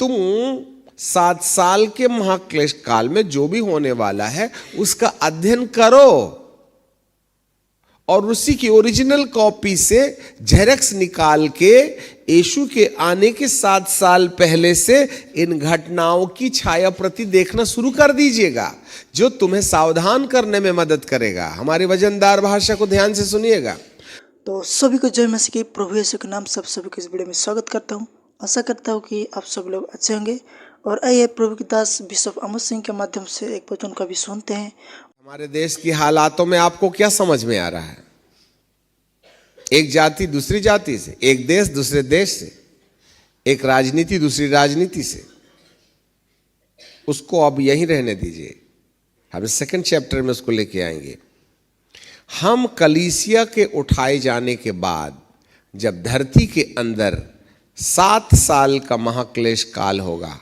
तुम 7 साल के महाक्लेश काल में जो भी होने वाला है उसका अध्ययन करो और उसी की ओरिजिनल कॉपी से झेरॉक्स निकाल के यीशु के आने के 7 साल पहले से इन घटनाओं की छाया प्रति देखना शुरू कर दीजिएगा, जो तुम्हें सावधान करने में मदद करेगा। हमारी वजनदार भाषा को ध्यान से सुनिएगा। तो सभी को जय मसीह की प्रभु यीशु के नाम सब सभी को इस वीडियो में स्वागत करता हूँ। आशा करता हूँ कि आप सब लोग अच्छे होंगे। और आइए प्रभु के दास बिशप अमोद सिंह के माध्यम से एक वचन का भी सुनते हैं। हमारे देश की हालातों में आपको क्या समझ में आ रहा है? एक जाति दूसरी जाति से, एक देश दूसरे देश से, एक राजनीति दूसरी राजनीति से, उसको अब यहीं रहने दीजिए। हम सेकंड चैप्टर में उसको लेके आएंगे। हम कलीसिया के उठाए जाने के बाद जब धरती के अंदर 7 साल का महाक्लेश काल होगा,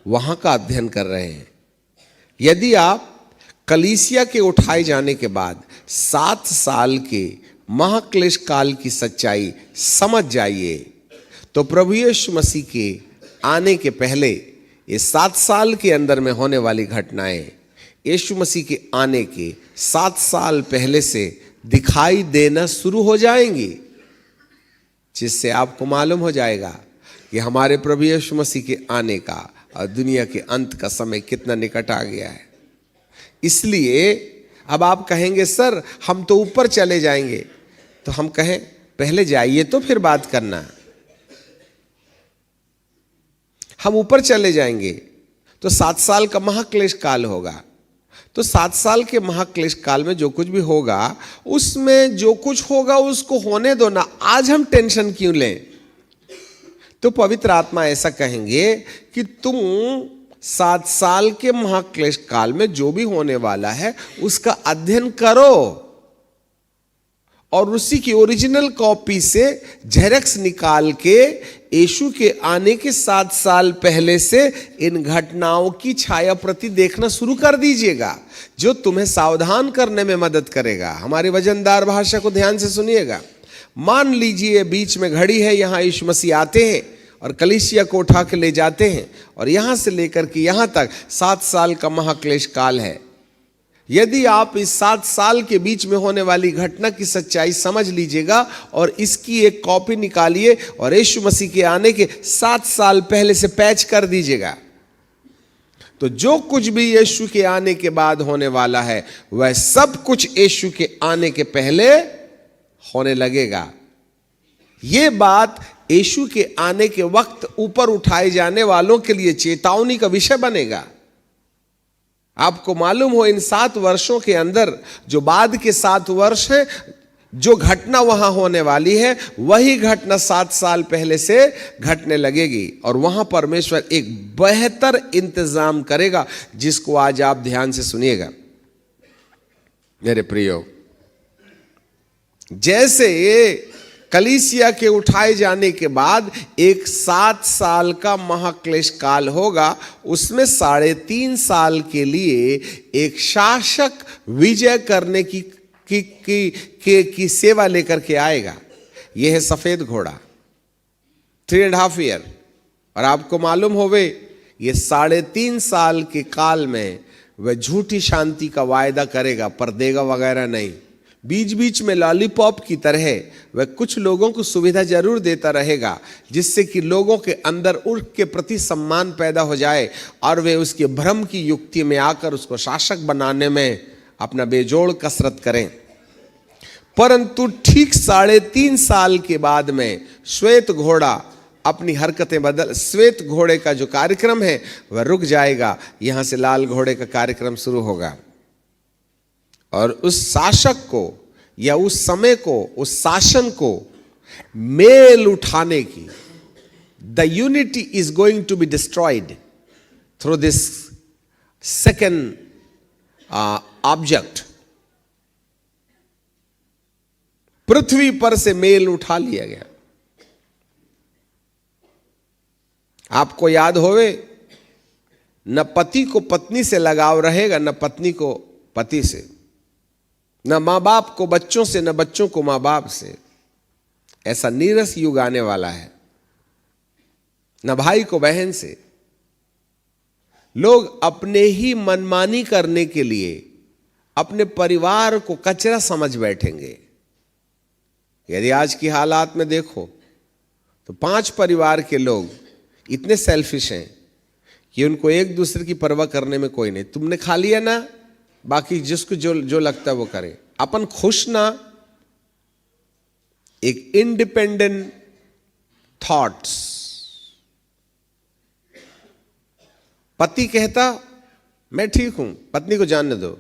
वहां का अध्ययन कर रहे हैं। यदि आप कलीसिया के उठाए जाने के बाद 7 साल के महाक्लेश काल की सच्चाई समझ जाइए, तो प्रभु यीशु मसीह के आने के पहले ये 7 साल के अंदर में होने वाली घटनाएं यीशु मसीह के आने के 7 साल पहले से दिखाई देना शुरू हो जाएंगी, जिससे आपको मालूम हो जाएगा कि हमारे प्रभु यीशु मसीह के आने का और दुनिया के अंत का समय कितना निकट आ गया है। इसलिए अब आप कहेंगे सर हम तो ऊपर चले जाएंगे, तो हम कहें पहले जाइए तो फिर बात करना। हम ऊपर चले जाएंगे तो 7 साल का महाक्लेश काल होगा, तो 7 साल के महाक्लेश काल में जो कुछ भी होगा, उसमें जो कुछ होगा उसको होने दो ना, आज हम टेंशन क्यों लें? तो पवित्र आत्मा ऐसा कहेंगे कि तुम 7 साल के महाक्लेश काल में जो भी होने वाला है उसका अध्ययन करो और उसी की ओरिजिनल कॉपी से झेरॉक्स निकाल के यीशु के आने के 7 साल पहले से इन घटनाओं की छाया प्रति देखना शुरू कर दीजिएगा, जो तुम्हें सावधान करने में मदद करेगा। हमारी वजनदार भाषा को ध्यान से सुनिएगा। मान लीजिए बीच में घड़ी है, यहाँ यीशु मसीह आते हैं और कलीसिया को उठा के ले जाते हैं और यहाँ से लेकर के यहाँ तक 7 साल का महाक्लेश काल है। यदि आप इस 7 साल के बीच में होने वाली घटना की सच्चाई समझ लीजिएगा और इसकी एक कॉपी निकालिए और यीशु मसीह के आने के 7 साल पहले से पैच कर दीजिएगा, तो जो कुछ भी यीशु के आने के बाद होने वाला है वह सब कुछ यीशु के आने के पहले होने लगेगा। यह बात यीशु के आने के वक्त ऊपर उठाए जाने वालों के लिए चेतावनी का विषय बनेगा। आपको मालूम हो, इन 7 वर्षों के अंदर जो बाद के 7 वर्ष हैं, जो घटना वहां होने वाली है वही घटना 7 साल पहले से घटने लगेगी और वहां परमेश्वर एक बेहतर इंतजाम करेगा, जिसको आज आप ध्यान से सुनिएगा। मेरे प्रियो, जैसे ये कलीसिया के उठाए जाने के बाद एक 7 साल का महाक्लेश काल होगा, उसमें 3.5 साल के लिए एक शासक विजय करने की सेवा लेकर के आएगा। यह है सफेद घोड़ा, 3.5 ईयर। और आपको मालूम होवे, ये 3.5 साल के काल में वह झूठी शांति का वायदा करेगा, पर देगा वगैरह नहीं। बीच बीच में लॉलीपॉप की तरह वह कुछ लोगों को सुविधा जरूर देता रहेगा, जिससे कि लोगों के अंदर उसके प्रति सम्मान पैदा हो जाए और वे उसके भ्रम की युक्ति में आकर उसको शासक बनाने में अपना बेजोड़ कसरत करें। परंतु ठीक 3.5 साल के बाद में श्वेत घोड़ा अपनी हरकतें बदल, श्वेत घोड़े का जो कार्यक्रम है वह रुक जाएगा, यहां से लाल घोड़े का कार्यक्रम शुरू होगा। और उस शासक को या उस समय को, उस शासन को मेल उठाने की, the unity is going to be destroyed through this second object. पृथ्वी पर से मेल उठा लिया गया। आपको याद होवे, न पति को पत्नी से लगाव रहेगा, न पत्नी को पति से, न माँ बाप को बच्चों से, न बच्चों को माँ बाप से। ऐसा नीरस युग आने वाला है। न भाई को बहन से, लोग अपने ही मनमानी करने के लिए अपने परिवार को कचरा समझ बैठेंगे। यदि आज की हालात में देखो तो 5 परिवार के लोग इतने सेल्फिश हैं कि उनको एक दूसरे की परवाह करने में कोई नहीं। तुमने खा लिया ना, बाकी जिसको जो लगता है वो करे, अपन खुश ना। एक इंडिपेंडेंट थॉट्स। पति कहता मैं ठीक हूं, पत्नी को जानने दो।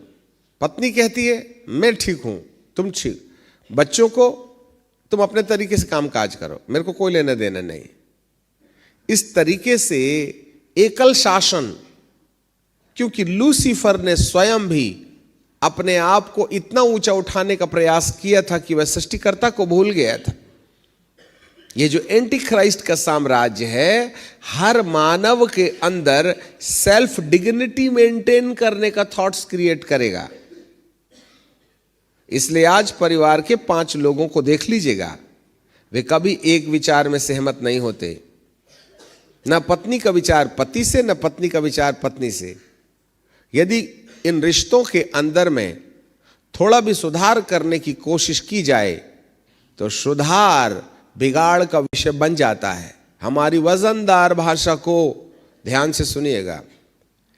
पत्नी कहती है मैं ठीक हूं, तुम ठीक। बच्चों को तुम अपने तरीके से काम काज करो, मेरे को कोई लेना देना नहीं। इस तरीके से एकल शासन, क्योंकि लूसीफर ने स्वयं भी अपने आप को इतना ऊंचा उठाने का प्रयास किया था कि वह सृष्टिकर्ता को भूल गया था। ये जो एंटी क्राइस्ट का साम्राज्य है, हर मानव के अंदर सेल्फ डिग्निटी मेंटेन करने का थॉट्स क्रिएट करेगा। इसलिए आज परिवार के 5 लोगों को देख लीजिएगा, वे कभी एक विचार में सहमत नहीं होते। ना पत्नी का विचार पति से, ना पत्नी का विचार पत्नी से। यदि इन रिश्तों के अंदर में थोड़ा भी सुधार करने की कोशिश की जाए तो सुधार बिगाड़ का विषय बन जाता है। हमारी वजनदार भाषा को ध्यान से सुनिएगा।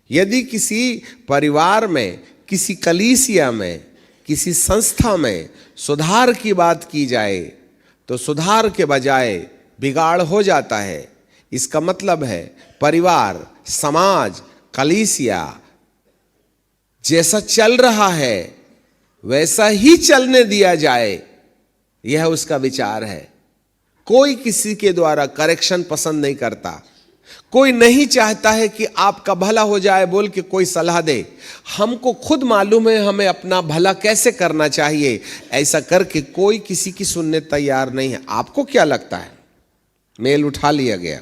यदि किसी परिवार में, किसी कलीसिया में, किसी संस्था में सुधार की बात की जाए तो सुधार के बजाय बिगाड़ हो जाता है। इसका मतलब है परिवार, समाज, कलीसिया जैसा चल रहा है वैसा ही चलने दिया जाए, यह उसका विचार है। कोई किसी के द्वारा करेक्शन पसंद नहीं करता। कोई नहीं चाहता है कि आपका भला हो जाए बोल के कोई सलाह दे। हमको खुद मालूम है हमें अपना भला कैसे करना चाहिए, ऐसा करके कोई किसी की सुनने तैयार नहीं है। आपको क्या लगता है? मेल उठा लिया गया,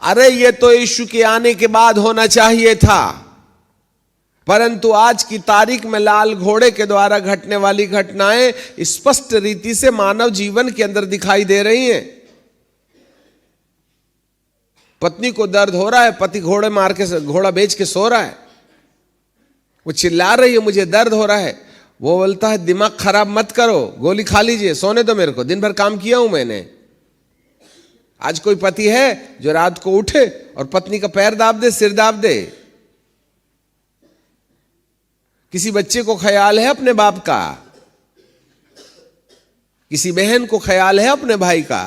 अरे ये तो यीशु के आने के बाद होना चाहिए था, परंतु आज की तारीख में लाल घोड़े के द्वारा घटने वाली घटनाएं स्पष्ट रीति से मानव जीवन के अंदर दिखाई दे रही हैं। पत्नी को दर्द हो रहा है, पति घोड़े मार के, घोड़ा बेच के सो रहा है, वो चिल्ला रही है मुझे दर्द हो रहा है। वो बोलता है दिमाग खराब मत करो, गोली खा लीजिए, सोने दो मेरे को, दिन भर काम किया हूं मैंने। आज कोई पति है जो रात को उठे और पत्नी का पैर दाब दे, सिर दाब दे? किसी बच्चे को ख्याल है अपने बाप का? किसी बहन को ख्याल है अपने भाई का?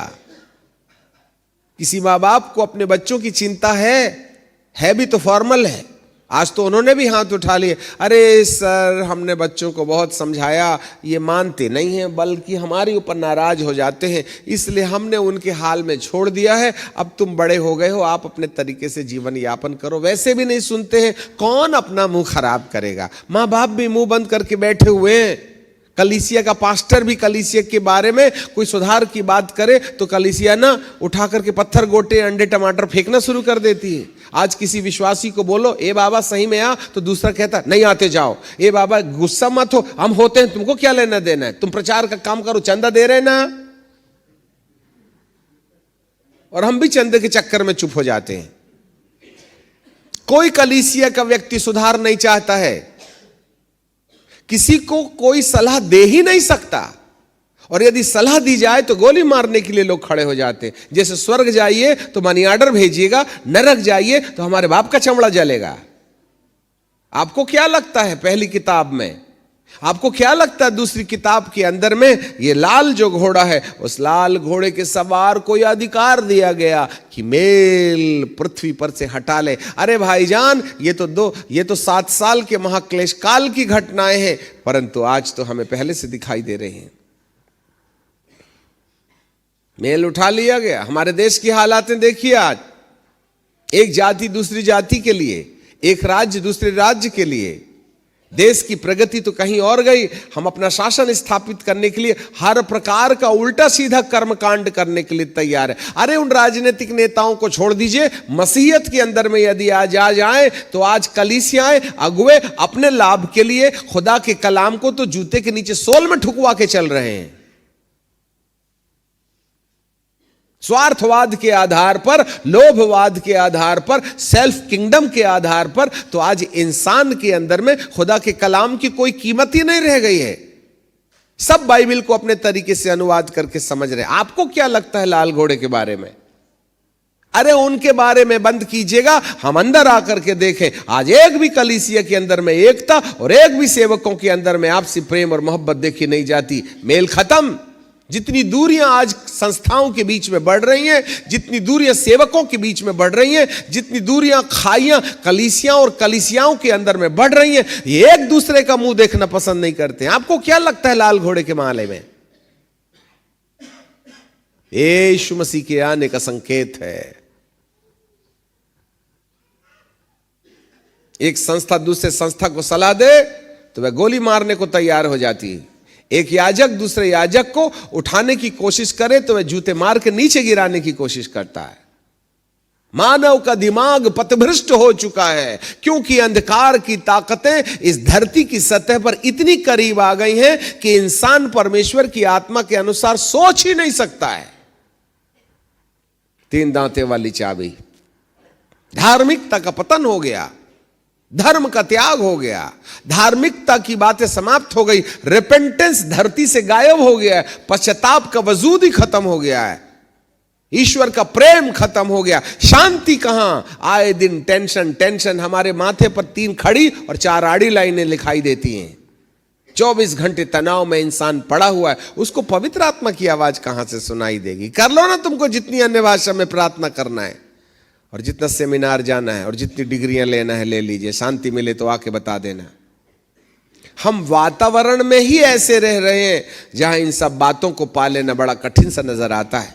किसी माँ बाप को अपने बच्चों की चिंता है भी तो फॉर्मल है। आज तो उन्होंने भी हाथ उठा लिए, अरे सर हमने बच्चों को बहुत समझाया, ये मानते नहीं हैं, बल्कि हमारे ऊपर नाराज हो जाते हैं, इसलिए हमने उनके हाल में छोड़ दिया है। अब तुम बड़े हो गए हो, आप अपने तरीके से जीवन यापन करो। वैसे भी नहीं सुनते हैं, कौन अपना मुंह खराब करेगा? माँ बाप भी मुंह बंद करके बैठे हुए हैं। कलीसिया का पास्टर भी कलीसिया के बारे में कोई सुधार की बात करे तो कलीसिया ना उठा करके पत्थर, गोटे, अंडे, टमाटर फेंकना शुरू कर देती है। आज किसी विश्वासी को बोलो ए बाबा सही में आ, तो दूसरा कहता नहीं आते जाओ। ए बाबा गुस्सा मत हो, हम होते हैं, तुमको क्या लेना देना है, तुम प्रचार का काम करो, चंदा दे रहे ना। और हम भी चंदे के चक्कर में चुप हो जाते हैं। कोई कलीसिया का व्यक्ति सुधार नहीं चाहता है, किसी को कोई सलाह दे ही नहीं सकता, और यदि सलाह दी जाए तो गोली मारने के लिए लोग खड़े हो जाते हैं। जैसे स्वर्ग जाइए तो मनी ऑर्डर भेजिएगा, नरक जाइए तो हमारे बाप का चमड़ा जलेगा। आपको क्या लगता है पहली किताब में? आपको क्या लगता है दूसरी किताब के अंदर में? ये लाल जो घोड़ा है, उस लाल घोड़े के सवार को यह अधिकार दिया गया कि मेल पृथ्वी पर से हटा ले। अरे भाईजान, ये तो 7 साल के महाक्लेश काल की घटनाएं हैं, परंतु आज तो हमें पहले से दिखाई दे रही हैं। मेल उठा लिया गया। हमारे देश की हालातें देखिए आज, एक जाति दूसरी जाति के लिए, एक राज्य दूसरे राज्य के लिए। देश की प्रगति तो कहीं और गई। हम अपना शासन स्थापित करने के लिए हर प्रकार का उल्टा सीधा कर्मकांड करने के लिए तैयार है। अरे उन राजनीतिक नेताओं को छोड़ दीजिए, मसीहत के अंदर में यदि आज आ जाए तो आज कलीसियाएं, अगुए अपने लाभ के लिए खुदा के कलाम को तो जूते के नीचे सोल में ठुकवा के चल रहे हैं। स्वार्थवाद के आधार पर, लोभवाद के आधार पर, सेल्फ किंगडम के आधार पर, तो आज इंसान के अंदर में खुदा के कलाम की कोई कीमत ही नहीं रह गई है। सब बाइबल को अपने तरीके से अनुवाद करके समझ रहे। आपको क्या लगता है लाल घोड़े के बारे में? अरे उनके बारे में बंद कीजिएगा, हम अंदर आकर के देखें। आज एक भी कलीसिया के अंदर में एकता और एक भी सेवकों के अंदर में आपसी प्रेम और मोहब्बत देखी नहीं जाती। मेल खत्म। जितनी दूरियां आज संस्थाओं के बीच में बढ़ रही हैं, जितनी दूरियां सेवकों के बीच में बढ़ रही हैं, जितनी दूरियां खाइयां कलीसियां और कलीसियाओं के अंदर में बढ़ रही हैं, ये एक दूसरे का मुंह देखना पसंद नहीं करते। आपको क्या लगता है लाल घोड़े के मामले में? यीशु मसीह के आने का संकेत है। एक संस्था दूसरे संस्था को सलाह दे तो वह गोली मारने को तैयार हो जाती है। एक याजक दूसरे याजक को उठाने की कोशिश करे तो वह जूते मार के नीचे गिराने की कोशिश करता है। मानव का दिमाग पथभ्रष्ट हो चुका है, क्योंकि अंधकार की ताकतें इस धरती की सतह पर इतनी करीब आ गई हैं कि इंसान परमेश्वर की आत्मा के अनुसार सोच ही नहीं सकता है। 3 दांते वाली चाबी, धार्मिकता का पतन हो गया, धर्म का त्याग हो गया, धार्मिकता की बातें समाप्त हो गई, रिपेंटेंस धरती से गायब हो गया है, पश्चाताप का वजूद ही खत्म हो गया है, ईश्वर का प्रेम खत्म हो गया। शांति कहां? आए दिन टेंशन टेंशन। हमारे माथे पर 3 खड़ी और 4 आड़ी लाइनें लिखाई देती हैं। 24 घंटे तनाव में इंसान पड़ा हुआ है, उसको पवित्र आत्मा की आवाज कहां से सुनाई देगी? कर लो ना तुमको जितनी अन्य भाषा में प्रार्थना करना है, और जितना सेमिनार जाना है, और जितनी डिग्रियां लेना है ले लीजिए। शांति मिले तो आके बता देना। हम वातावरण में ही ऐसे रह रहे हैं जहां इन सब बातों को पा लेना बड़ा कठिन सा नजर आता है।